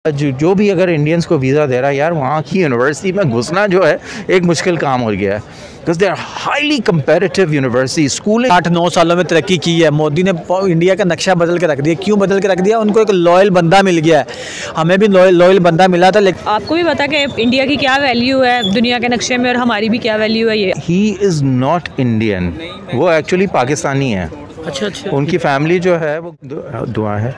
जो भी अगर इंडियंस को वीज़ा दे रहा है यार, वहाँ की यूनिवर्सिटी में घुसना जो है एक मुश्किल काम हो गया है, because they are highly comparative university. School 8-9 सालों में तरक्की की है। मोदी ने इंडिया का नक्शा बदल के रख दिया। क्यों बदल के रख दिया? उनको एक लॉयल बंदा मिल गया है। हमें भी लॉयल बंदा मिला था, लेकिन आपको भी पता कि इंडिया की क्या वैल्यू है दुनिया के नक्शे में और हमारी भी क्या वैल्यू है। ये ही इज़ नॉट इंडियन, वो एक्चुअली पाकिस्तानी है। अच्छा। उनकी फैमिली जो है वो दुआ है।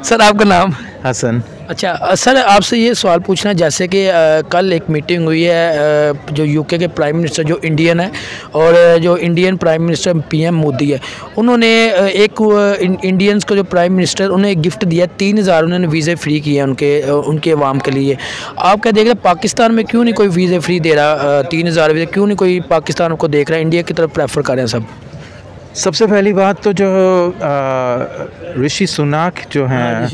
सर आपका नाम? हसन। अच्छा सर, आपसे ये सवाल पूछना है, जैसे कि कल एक मीटिंग हुई है जो यूके के प्राइम मिनिस्टर जो इंडियन है और जो Indian prime minister PM Modi है, उन्होंने एक इंडियंस को जो प्राइम मिनिस्टर उन्हें एक गिफ्ट दिया 3000 उन्होंने वीज़े फ्री किए उनके अवाम के लिए। आप क्या देख रहे हैं पाकिस्तान में क्यों नहीं कोई वीज़े फ्री दे रहा? 3000 वीज़े क्यों नहीं कोई पाकिस्तान को देख रहा है? इंडिया की तरफ प्रेफर कर रहे हैं सब। सबसे पहली बात तो जो ऋषि सुनाक जो हैं,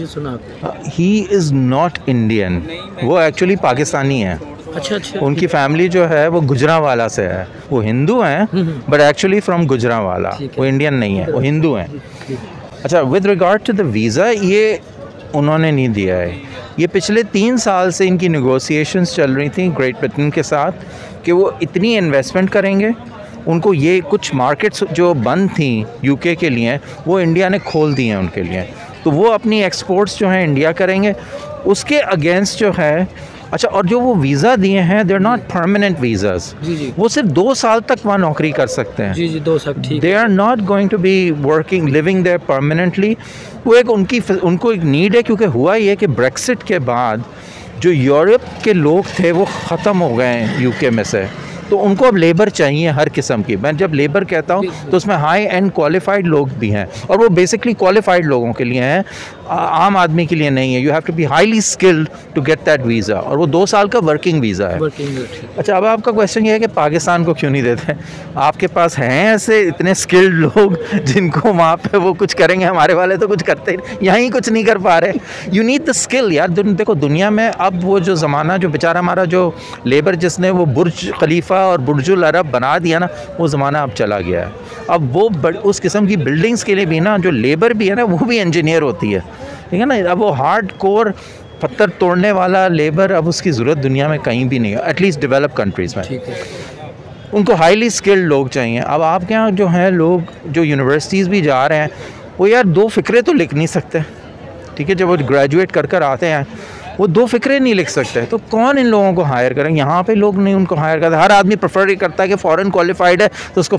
ही इज़ नॉट इंडियन, वो एक्चुअली पाकिस्तानी है। अच्छा। उनकी फैमिली जो है वो गुजरांवाला से है। वो हिंदू हैं बट एक्चुअली फ्रॉम गुजरांवाला, वो इंडियन नहीं है, वो हिंदू हैं। अच्छा, with regard to the visa, ये उन्होंने नहीं दिया है। ये पिछले 3 साल से इनकी नेगोशिएशंस चल रही थी ग्रेट ब्रिटेन के साथ कि वो इतनी इन्वेस्टमेंट करेंगे। उनको ये कुछ मार्केट्स जो बंद थी यूके के लिए, वो इंडिया ने खोल दी हैं उनके लिए, तो वो अपनी एक्सपोर्ट्स जो हैं इंडिया करेंगे उसके अगेंस्ट जो है। अच्छा, और जो वो वीज़ा दिए हैं they are not permanent visas. जी। वो सिर्फ 2 साल तक वहाँ नौकरी कर सकते हैं। जी 2 साल, ठीक। They are not going to be working living there permanently. वो एक उनको एक नीड है, क्योंकि हुआ ये कि ब्रेक्सिट के बाद जो यूरोप के लोग थे वो ख़त्म हो गए हैं यूके में से, तो उनको अब लेबर चाहिए हर किस्म की। मैं जब लेबर कहता हूँ तो उसमें हाई एंड क्वालिफाइड लोग भी हैं, और वो बेसिकली क्वालिफाइड लोगों के लिए हैं, आम आदमी के लिए नहीं है। You have to be highly skilled to get that visa, और वो 2 साल का वर्किंग वीज़ा है। अच्छा, अब आपका क्वेश्चन ये है कि पाकिस्तान को क्यों नहीं देते? आपके पास हैं ऐसे इतने स्किल्ड लोग जिनको वहाँ पे वो कुछ करेंगे? हमारे वाले तो कुछ करते ही यहीं कुछ नहीं कर पा रहे। यू नीड द स्किल यार। देखो दुनिया में अब वो जो ज़माना, जो बेचारा हमारा जो लेबर जिसने वो बुर्ज खलीफा और बुर्जुल अरब बना दिया ना, वो ज़माना अब चला गया है। अब वो उस किस्म की बिल्डिंग्स के लिए भी ना जो लेबर भी है ना, वो भी इंजीनियर होती है, ठीक है ना। अब वो हार्ड कोर पत्थर तोड़ने वाला लेबर अब उसकी ज़रूरत दुनिया में कहीं भी नहीं है, एटलीस्ट डेवलप कंट्रीज़ में। उनको हाईली स्किल्ड लोग चाहिए। अब आपके यहाँ जो हैं लोग जो यूनिवर्सिटीज़ भी जा रहे हैं, वो यार 2 फ़िक्रे तो लिख नहीं सकते, ठीक है। जब वो ग्रेजुएट कर आते हैं वो 2 फ़िक्रे नहीं लिख सकते, तो कौन इन लोगों को हायर करेंगे? यहाँ पे लोग नहीं उनको हायर करते। हर आदमी प्रेफर करता है कि फ़ॉरेन क्वालिफाइड है तो उसको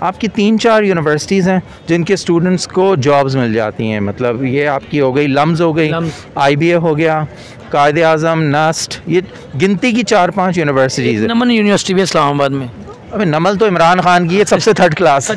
आपकी 3-4 यूनिवर्सिटीज़ हैं जिनके स्टूडेंट्स को जॉब्स मिल जाती हैं। मतलब ये आपकी हो गई लम्स हो गई, IBA हो गया, कायदे आज़म, नस्ट, ये गिनती की 4-5 यूनिवर्सिटीज़ है। नमन यूनिवर्सिटी भी इस्लामाबाद में। अबे नमल तो इमरान खान की है, सबसे 3rd क्लास।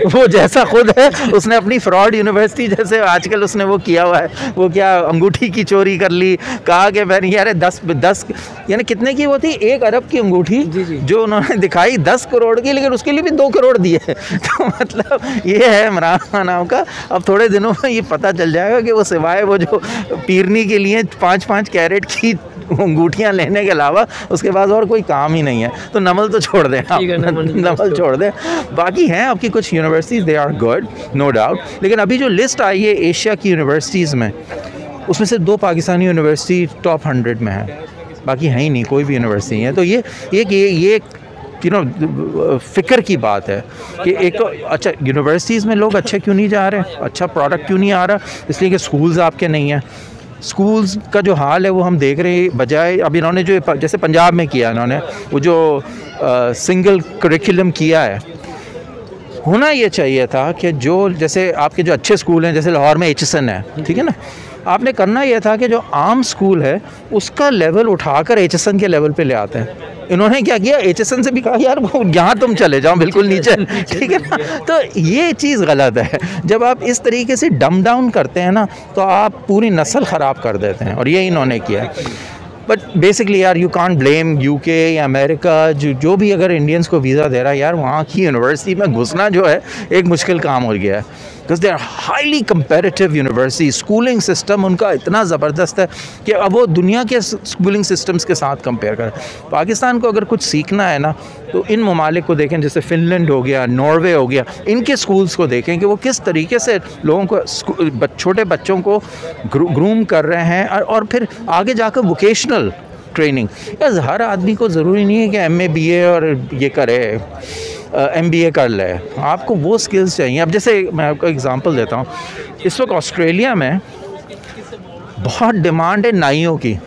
वो जैसा खुद है, उसने अपनी फ्रॉड यूनिवर्सिटी जैसे आजकल उसने वो किया हुआ है, वो क्या अंगूठी की चोरी कर ली, कहा कि मैंने यार 10 यानी कितने की वो थी, 1 अरब की अंगूठी जो उन्होंने दिखाई 10 करोड़ की, लेकिन उसके लिए भी 2 करोड़ दिए। तो मतलब ये है इमरान खान नाम का। अब थोड़े दिनों में ये पता चल जाएगा कि वो सिवाय वो जो पीरनी के लिए 5-5 कैरेट की अंगूठियाँ लेने के अलावा उसके बाद और कोई काम ही नहीं है। तो नमल तो छोड़ दें आप, नमल छोड़ दें। बाकी हैं आपकी कुछ universities, they are good no doubt, लेकिन अभी जो लिस्ट आई है एशिया की यूनिवर्सिटीज़ में, उसमें से 2 पाकिस्तानी यूनिवर्सिटी टॉप 100 में है, बाकी है ही नहीं, कोई भी यूनिवर्सिटी है। तो ये फ़िक्र की बात है कि एक तो अच्छा यूनिवर्सिटीज़ में लोग अच्छे क्यों नहीं जा रहे, अच्छा प्रोडक्ट क्यों नहीं आ रहा? इसलिए कि स्कूल्स आपके नहीं हैं। स्कूल्स का जो हाल है वो हम देख रहे हैं, बजाय अब इन्होंने जो जैसे पंजाब में किया, इन्होंने वो जो सिंगल करिकुलम किया है, होना ये चाहिए था कि जो जैसे आपके जो अच्छे स्कूल हैं, जैसे लाहौर में HSN है, ठीक है ना, आपने करना ये था कि जो आम स्कूल है उसका लेवल उठाकर HSN के लेवल पे ले आते हैं। इन्होंने क्या किया, HSN से भी कहा यार वो यहाँ तुम चले जाओ बिल्कुल नीचे, ठीक है ना। तो ये चीज़ गलत है। जब आप इस तरीके से डम डाउन करते हैं ना, तो आप पूरी नस्ल ख़राब कर देते हैं, और ये इन्होंने किया। बट बेसिकली यार यू कांट ब्लेम यूके या अमेरिका, जो भी अगर इंडियंस को वीज़ा दे रहा है यार, वहाँ की यूनिवर्सिटी में घुसना जो है एक मुश्किल काम हो गया है। Because they are highly comparative university. Schooling system उनका इतना ज़बरदस्त है कि अब वो दुनिया के स्कूलिंग सिस्टम्स के साथ कंपेयर करें। पाकिस्तान को अगर कुछ सीखना है ना तो इन ममालिक को देखें, जैसे फ़िनलैंड हो गया, नॉर्वे हो गया, इनके स्कूल्स को देखें कि वो किस तरीके से लोगों को, छोटे बच्चों को ग्रूम कर रहे हैं और फिर आगे जाकर वोकेशनल ट्रेनिंग। यार हर आदमी को ज़रूरी नहीं है कि MA BA और ये करे, MBA कर ले, आपको वो स्किल्स चाहिए। अब जैसे मैं आपको एग्जांपल देता हूँ, इस वक्त ऑस्ट्रेलिया में बहुत डिमांड है नाइयों की।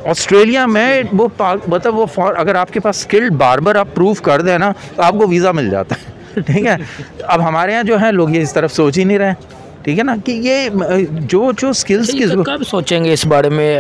ऑस्ट्रेलिया में वो मतलब वो अगर आपके पास स्किल्ड बार्बर आप प्रूव कर दें ना तो आपको वीज़ा मिल जाता है। ठीक है, अब हमारे यहाँ जो है लोग ये इस तरफ सोच ही नहीं रहे, ठीक है ना, कि ये जो स्किल्स की कब सोचेंगे इस बारे में,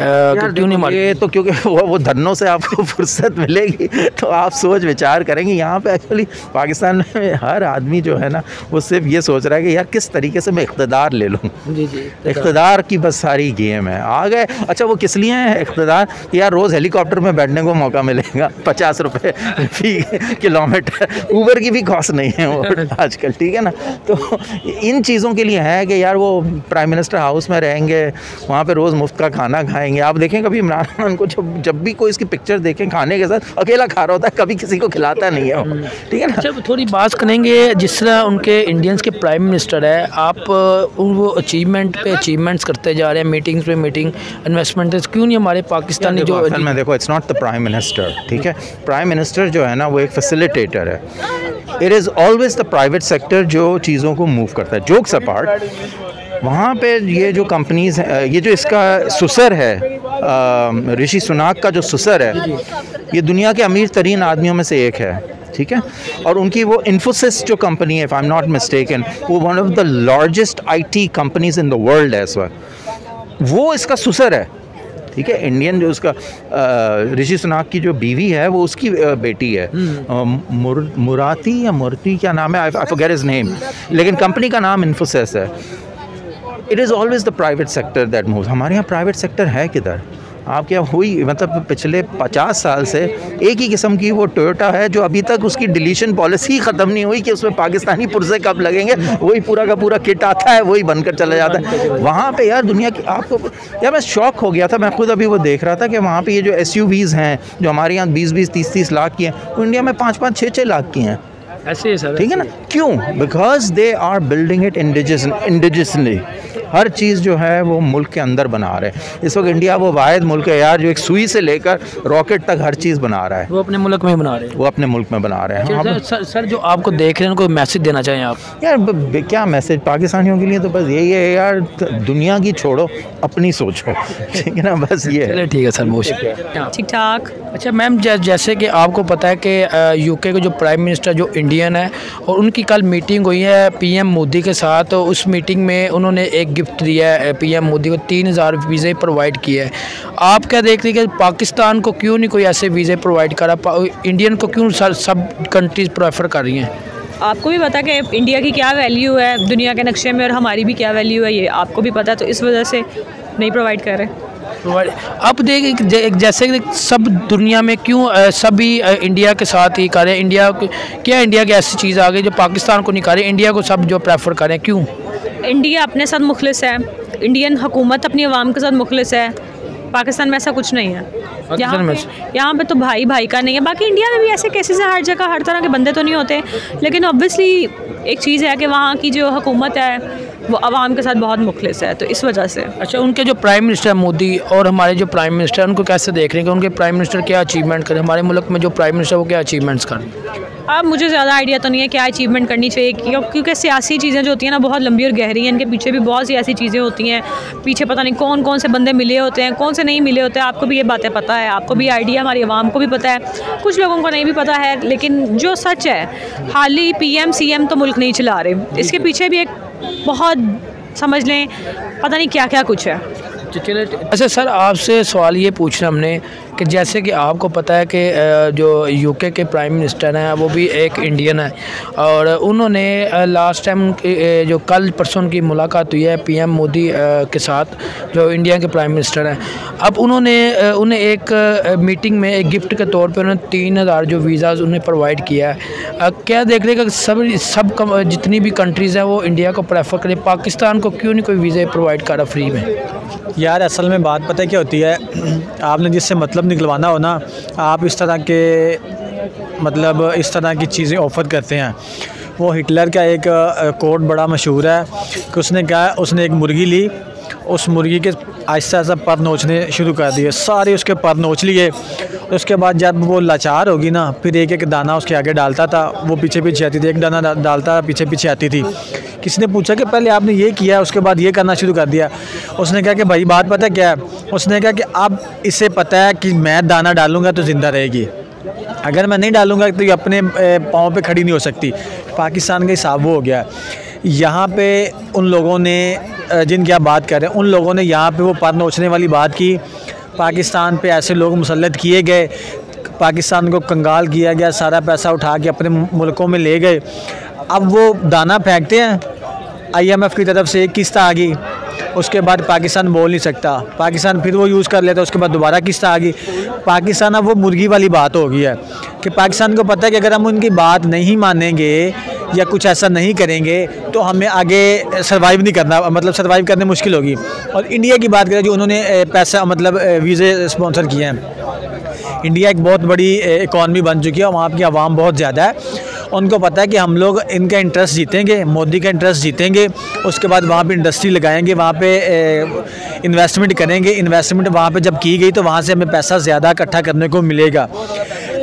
क्यों नहीं मालूम? ये तो क्योंकि वो धरनों से आपको फुर्सत मिलेगी तो आप सोच विचार करेंगे। यहाँ पे एक्चुअली पाकिस्तान में हर आदमी जो है ना वो सिर्फ ये सोच रहा है कि यार किस तरीके से मैं इक़्तिदार ले लूँ। जी, इक़्तिदार की बस सारी गेम है। आ गए, अच्छा वो किस लिए है इक़्तिदार? यार रोज़ हेलीकॉप्टर में बैठने को मौका मिलेगा, 50 रुपये फी किलोमीटर, ऊबर की भी कॉस्ट नहीं है वो आजकल, ठीक है ना। तो इन चीज़ों के लिए है कि यार वो प्राइम मिनिस्टर हाउस में रहेंगे, वहाँ पे रोज़ मुफ्त का खाना खाएंगे। आप देखें कभी इमरान खान को जब भी कोई इसकी पिक्चर देखें खाने के साथ अकेला खा रहा होता है, कभी किसी को खिलाता नहीं है वो, ठीक है ना। अच्छा थोड़ी बात करेंगे, जिस तरह उनके इंडियंस के प्राइम मिनिस्टर है, आप वो अचीवमेंट पे अचीवमेंट्स करते जा रहे हैं, मीटिंग्स पे मीटिंग, इन्वेस्टमेंट, क्यों नहीं हमारे पाकिस्तानी जो असल में देखो, it's not the prime minister, ठीक है। प्राइम मिनिस्टर जो है ना वो एक फैसिलिटेटर है। It is always the private sector जो चीज़ों को मूव करता है। जोक्स अपार्ट, वहाँ पे ये जो कंपनीज़ हैं, ये जो इसका सुसर है, ऋषि सुनाक का जो सुसर है, ये दुनिया के अमीर तरीन आदमियों में से एक है, ठीक है। और उनकी वो इन्फोसिस जो कंपनी है, if I am not mistaken, वो one of the largest IT companies in the world है इस वक्त, वो इसका सुसर है, ठीक है। इंडियन जो उसका ऋषि सुनाक की जो बीवी है वो उसकी बेटी है, मुराती या मूर्ति क्या नाम है, आई फॉरगेट हिज नेम, लेकिन कंपनी का नाम इन्फोसिस है। It is always the private sector that moves. हमारे यहाँ प्राइवेट सेक्टर है किधर? आप क्या हुई, मतलब पिछले 50 साल से एक ही किस्म की वो टोयोटा है जो अभी तक उसकी डिलीशन पॉलिसी ख़त्म नहीं हुई कि उसमें पाकिस्तानी पुर्जे कब लगेंगे, वही पूरा का पूरा किट आता है, वही बनकर चला जाता है। वहाँ पे यार दुनिया की, आपको यार मैं शॉक हो गया था, मैं खुद अभी वो देख रहा था कि वहाँ पे ये जो SUVs हैं जो हमारे यहाँ 20-20, 30-30 लाख की हैं, वो इंडिया में 5-5, 6-6 लाख की हैं। ऐसे है सर, ठीक है ना। क्यों? Because they are building it indigenously. हर चीज़ जो है वो मुल्क के अंदर बना रहे हैं। इस वक्त इंडिया वो वाहिद मुल्क है यार जो एक सुई से लेकर रॉकेट तक हर चीज़ बना रहा है। वो अपने मुल्क में बना रहे हैं, वो अपने मुल्क में बना रहे हैं। सर जो आपको देख रहे हैं उनको मैसेज देना चाहें आप? यार क्या मैसेज पाकिस्तानियों के लिए? तो बस यही है यार, दुनिया की छोड़ो, अपनी सोचो, ठीक है ना, बस ये है। ठीक है सर, बहुत शुक्रिया। ठीक ठाक। अच्छा मैम, जैसे कि आपको पता है कि UK के जो प्राइम मिनिस्टर जो इंडियन है, और उनकी कल मीटिंग हुई है PM मोदी के साथ, तो उस मीटिंग में उन्होंने एक गिफ्ट दिया है PM मोदी को, 3000 वीज़े प्रोवाइड किए हैं। आप क्या देखते हैं कि पाकिस्तान को क्यों नहीं कोई ऐसे वीज़े प्रोवाइड करा, इंडियन को क्यों सब कंट्रीज़ प्रेफर कर रही हैं? आपको भी पता कि इंडिया की क्या वैल्यू है दुनिया के नक्शे में और हमारी भी क्या वैल्यू है, ये आपको भी पता है, तो इस वजह से नहीं प्रोवाइड कर रहे। अब देख जैसे सब दुनिया में क्यों सभी इंडिया के साथ ही करें, इंडिया की ऐसी चीज़ आ गई जो पाकिस्तान को नहीं करे, इंडिया को सब जो प्रेफर करें, क्यों? इंडिया अपने साथ मुखलिस है, इंडियन हुकूमत अपनी आवाम के साथ मुखलिस है। पाकिस्तान में ऐसा कुछ नहीं है। यहाँ पे तो भाई भाई का नहीं है। बाकी इंडिया में भी ऐसे केसेस हैं, हर जगह हर तरह के बंदे तो नहीं होते, लेकिन ऑब्वियसली एक चीज़ है कि वहाँ की जो हुकूमत है वो आवाम के साथ बहुत मुखलिस है, तो इस वजह से। अच्छा, उनके जो प्राइम मिनिस्टर मोदी और हमारे जो प्राइम मिनिस्टर, उनको कैसे देख रहे हैं कि उनके प्राइम मिनिस्टर क्या अचीवमेंट करें, हमारे मुल्क में जो प्राइम मिनिस्टर वो क्या अचीवमेंट्स करें? अब मुझे ज़्यादा आइडिया तो नहीं है क्या अचीवमेंट करनी चाहिए, क्योंकि सियासी चीज़ें जो होती हैं ना बहुत लंबी और गहरी हैं, इनके पीछे भी बहुत सी ऐसी चीज़ें होती हैं, पीछे पता नहीं कौन कौन से बंदे मिले होते हैं, कौन से नहीं मिले होते हैं। आपको भी ये बातें पता है, आपको भी आइडिया, हमारी आवाम को भी पता है, कुछ लोगों को नहीं भी पता है। लेकिन जो सच है, हाल ही PM CM तो मुल्क नहीं चला रहे, इसके पीछे भी एक बहुत समझ लें पता नहीं क्या क्या कुछ है। अच्छा सर, आपसे सवाल ये पूछना हमने कि जैसे कि आपको पता है कि जो यूके के प्राइम मिनिस्टर हैं वो भी एक इंडियन है, और उन्होंने लास्ट टाइम जो कल परसों की मुलाकात हुई है पीएम मोदी के साथ जो इंडिया के प्राइम मिनिस्टर हैं, अब उन्हें एक मीटिंग में एक गिफ्ट के तौर पे उन्होंने 3000 जो वीज़ाज़ उन्हें प्रोवाइड किया है। क्या देख रहे हैं कि सब जितनी भी कंट्रीज़ हैं वो इंडिया को प्रेफर करें, पाकिस्तान को क्यों नहीं कोई वीज़ा प्रोवाइड करा फ्री में? यार असल में बात पता है क्या होती है, आपने जिससे मतलब निकलवाना हो ना, आप इस तरह की चीज़ें ऑफ़र करते हैं। वो हिटलर का एक कोट बड़ा मशहूर है कि उसने कहा, उसने एक मुर्गी ली, उस मुर्गी के आहिस्ता आहिस्ता पर नोचने शुरू कर दिए, सारे उसके पर नोच लिए। उसके बाद जब वो लाचार होगी ना, फिर एक एक दाना उसके आगे डालता था, वो पीछे पीछे आती थी, एक दाना डालता पीछे पीछे आती थी। किसी ने पूछा कि पहले आपने ये किया, उसके बाद ये करना शुरू कर दिया। उसने कहा कि भाई बात पता क्या है, उसने कहा कि अब इसे पता है कि मैं दाना डालूँगा तो ज़िंदा रहेगी, अगर मैं नहीं डालूँगा तो ये अपने पाँव पे खड़ी नहीं हो सकती। पाकिस्तान का हिसाब वो हो गया। यहाँ पे उन लोगों ने जिनकी आप बात कर रहे हैं, उन लोगों ने यहाँ पे वो पर नोचने वाली बात की। पाकिस्तान पे ऐसे लोग मुसल्लत किए गए, पाकिस्तान को कंगाल किया गया, सारा पैसा उठा के अपने मुल्कों में ले गए। अब वो दाना फेंकते हैं, IMF की तरफ से एक किस्त आ गई, उसके बाद पाकिस्तान बोल नहीं सकता, पाकिस्तान फिर वो यूज़ कर लेता, उसके बाद दोबारा किस्त आ गई। पाकिस्तान अब वो मुर्गी वाली बात हो गई है कि पाकिस्तान को पता है कि अगर हम उनकी बात नहीं मानेंगे या कुछ ऐसा नहीं करेंगे तो हमें आगे सर्वाइव नहीं करना, मतलब सर्वाइव करने मुश्किल होगी। और इंडिया की बात करें जो उन्होंने पैसा वीज़े स्पॉन्सर किए हैं, इंडिया एक बहुत बड़ी इकॉनमी बन चुकी है, वहाँ की आवाम बहुत ज़्यादा है। उनको पता है कि हम लोग इनका इंटरेस्ट जीतेंगे, मोदी का इंटरेस्ट जीतेंगे, उसके बाद वहाँ पे इंडस्ट्री लगाएंगे, वहाँ पे इन्वेस्टमेंट करेंगे। इन्वेस्टमेंट वहाँ पे जब की गई तो वहाँ से हमें पैसा ज़्यादा इकट्ठा करने को मिलेगा।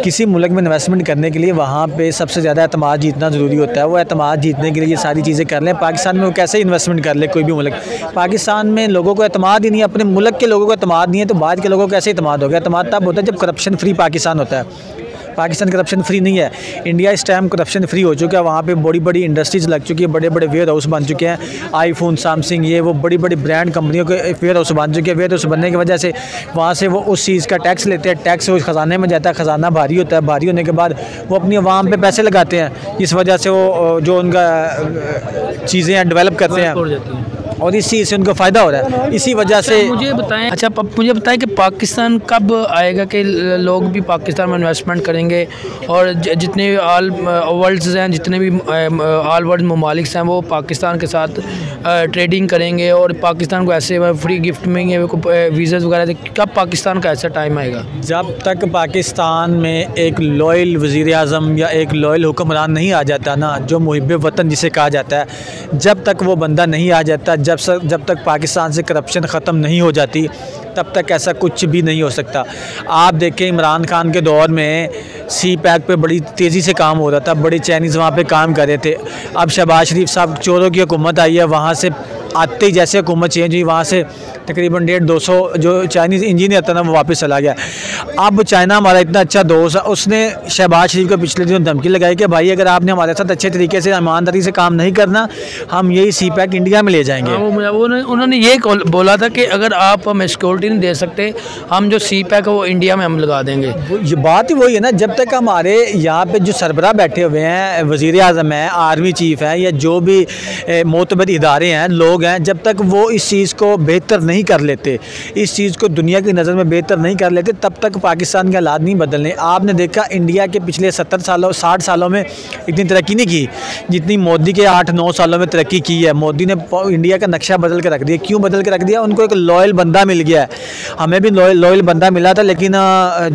किसी मुल्क में इन्वेस्टमेंट करने के लिए वहाँ पे सबसे ज़्यादा एतमाद जीतना ज़रूरी होता है। वो एतमाद जीतने के लिए ये सारी चीज़ें कर लें। पाकिस्तान में वो कैसे इन्वेस्टमेंट कर ले कोई भी मुल्क? पाकिस्तान में लोगों को एतमाद ही नहीं है, अपने मुल्क के लोगों को एतमाद नहीं है, तो बाहर के लोगों को कैसे एतमाद होगा? एतमाद तब होता है जब करप्शन फ्री पाकिस्तान होता है। पाकिस्तान करप्शन फ्री नहीं है, इंडिया इस टाइम करप्शन फ्री हो चुका है। वहाँ पे बड़ी बड़ी इंडस्ट्रीज़ लग चुकी है, बड़े बड़े वेयर हाउस बन चुके हैं, आईफोन, सैमसंग, ये वो बड़ी बड़ी ब्रांड कंपनियों के वेयर हाउस बन चुके हैं। वेयर हाउस बनने की वजह से वहाँ से वो उस चीज़ का टैक्स लेते हैं, टैक्स वो खजाने में जाता है, खजाना भारी होता है, भारी होने के बाद वो अपनी आवाम पे पैसे लगाते हैं, इस वजह से वो जो उनका चीज़ें हैं डेवलप करते हैं और इस चीज़ से उनको फ़ायदा हो रहा है। इसी वजह से मुझे बताएं कि पाकिस्तान कब आएगा कि लोग भी पाकिस्तान में इन्वेस्टमेंट करेंगे और जितने भी ऑल वर्ल्ड्स हैं, जितने भी ऑल वर्ल्ड ममालिक हैं वो पाकिस्तान के साथ ट्रेडिंग करेंगे और पाकिस्तान को ऐसे फ्री गिफ्ट में वीज़ा वगैरह? कब पाकिस्तान का ऐसा टाइम आएगा? जब तक पाकिस्तान में एक लॉयल वज़ीर आज़म या एक लॉयल हुक्मरान नहीं आ जाता ना, जो मुहिब वतन जिसे कहा जाता है, जब तक वो बंदा नहीं आ जाता, जब तक पाकिस्तान से करप्शन ख़त्म नहीं हो जाती, तब तक ऐसा कुछ भी नहीं हो सकता। आप देखें इमरान खान के दौर में CPEC पे बड़ी तेज़ी से काम हो रहा था, बड़े चाइनीज़ वहाँ पे काम कर रहे थे। अब शहबाज शरीफ साहब चोरों की हुकूमत आई है, वहाँ से आते ही जैसे हुकूमत चेंज हुई, वहाँ से तकरीबन 150-200 जो चाइनीज़ इंजीनियर था ना वो वापस चला गया। अब चाइना हमारा इतना अच्छा दोस्त है, उसने शहबाज शरीफ को पिछले दिनों धमकी लगाई कि भाई अगर आपने हमारे साथ अच्छे तरीके से ईमानदारी से काम नहीं करना, हम यही CPEC इंडिया में ले जाएंगे। उन्होंने ये बोला था कि अगर आप हमें सिक्योरिटी नहीं दे सकते, हम जो CPEC है वो इंडिया में हम लगा देंगे। ये बात ही वही है ना, जब तक हमारे यहाँ पे जो सरबराह बैठे हुए हैं, वज़ीर आज़म है, आर्मी चीफ़ है, या जो भी मोतबर इदारे हैं, लोग हैं, जब तक वो इस चीज़ को बेहतर नहीं कर लेते, इस चीज़ को दुनिया की नज़र में बेहतर नहीं कर लेते, तब तक पाकिस्तान के हालात नहीं बदलने। आपने देखा इंडिया के पिछले 70 सालों 60 सालों में इतनी तरक्की नहीं की जितनी मोदी के 8-9 सालों में तरक्की की है। मोदी ने इंडिया का नक्शा बदल के रख दिया। क्यों बदल के रख दिया? उनको एक लॉयल बंदा मिल गया है, हमें भी लॉयल बंदा मिला था, लेकिन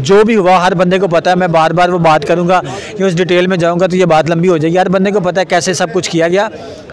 जो भी हुआ हर बंदे को पता है। मैं बार बार वो बात करूँगा कि उस डिटेल में जाऊँगा तो ये बात लंबी हो जाएगी। हर बंदे को पता है कैसे सब कुछ किया गया।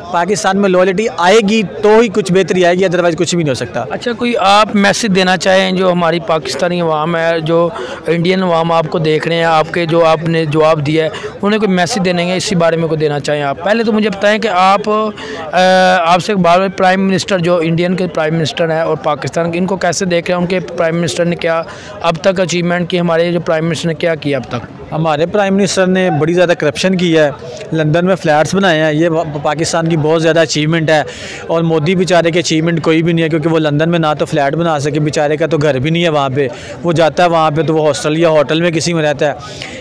पाकिस्तान में लॉयल्टी आएगी तो ही कुछ बेहतरी आएगी, अदरवाइज़ कुछ भी नहीं हो सकता। अच्छा, कोई आप मैसेज देना चाहें जो हमारी पाकिस्तानी अवाम है, जो इंडियन अवाम आपको देख रहे हैं, आपके जो आपने जवाब दिया है, उन्हें कोई मैसेज देने हैं इसी बारे में को देना चाहें आप? पहले तो मुझे बताएं कि आपसे बार बार प्राइम मिनिस्टर जो इंडियन के प्राइम मिनिस्टर हैं और पाकिस्तान के, इनको कैसे देख रहे हैं? उनके प्राइम मिनिस्टर ने क्या अब तक अचीवमेंट की, हमारे जो प्राइम मिनिस्टर ने क्या किया अब तक? हमारे प्राइम मिनिस्टर ने बड़ी ज़्यादा करप्शन की है, लंदन में फ़्लैट्स बनाए हैं, ये पाकिस्तान की बहुत ज़्यादा अचीवमेंट है। और मोदी बेचारे की अचीवमेंट कोई भी नहीं है, क्योंकि वो लंदन में ना तो फ्लैट बना सके, बेचारे का तो घर भी नहीं है वहाँ पे। वो जाता है वहाँ पे तो वो हॉस्टल या होटल में किसी में रहता है,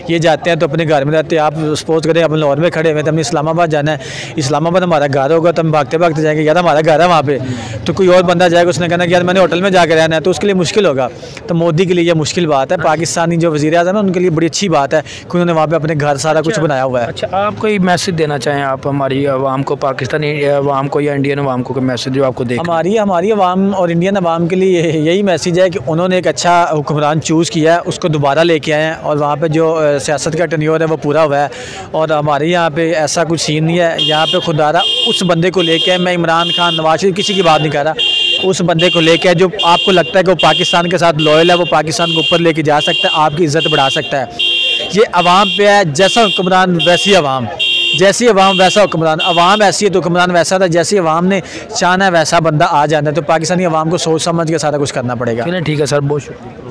ये जाते हैं तो अपने घर में रहते हैं। आप सपोज करें अपन लाहौर में खड़े हुए तो हमने इस्लामाबाद जाना है, इस्लामाबाद हमारा घर होगा तो हम भागते भागते जाएंगे, यार हमारा घर है वहाँ पे। तो कोई और बंदा जाएगा, उसने कहना कि यार मैंने होटल में जाकर रहना है, तो उसके लिए मुश्किल होगा। तो मोदी के लिए ये मुश्किल बात है। पाकिस्तानी जो वज़ीर आज़म है उनके लिए बड़ी अच्छी बात है कि उन्होंने वहाँ पे अपने घर सारा कुछ बनाया हुआ है। अच्छा, आप कोई मैसेज देना चाहें आप हमारी आवाम को, पाकिस्तानी आवाम को या इंडियन आवाम को, कोई मैसेज जो आपको देख? हमारी आवाम और इंडियन आवाम के लिए यही मैसेज है कि उन्होंने एक अच्छा हुक्मरान चूज़ किया है, उसको दोबारा लेके आए हैं और वहाँ पे जो सियासत का टेन्योर है वो पूरा हुआ है। और हमारे यहाँ पे ऐसा कुछ सीन नहीं है, यहाँ पे खुदारा उस बंदे को लेके आए। मैं इमरान खान, नवाज शरीफ किसी की बात नहीं कर रहा, उस बंदे को लेके आए जो आपको लगता है कि वो पाकिस्तान के साथ लॉयल है, वो पाकिस्तान को ऊपर लेके जा सकता है, आपकी इज़्ज़त बढ़ा सकता है। ये अवाम पे है, जैसा हुक्मरान वैसी अवाम, जैसी अवाम वैसा हुक्मरान। अवाम ऐसी है तो हुक्मरान वैसा था, जैसी अवाम ने चाहना है वैसा बंदा आ जाना है। तो पाकिस्तानी अवाम को सोच समझ के सारा कुछ करना पड़ेगा। चलिए ठीक है सर, बहुत शुक्रिया।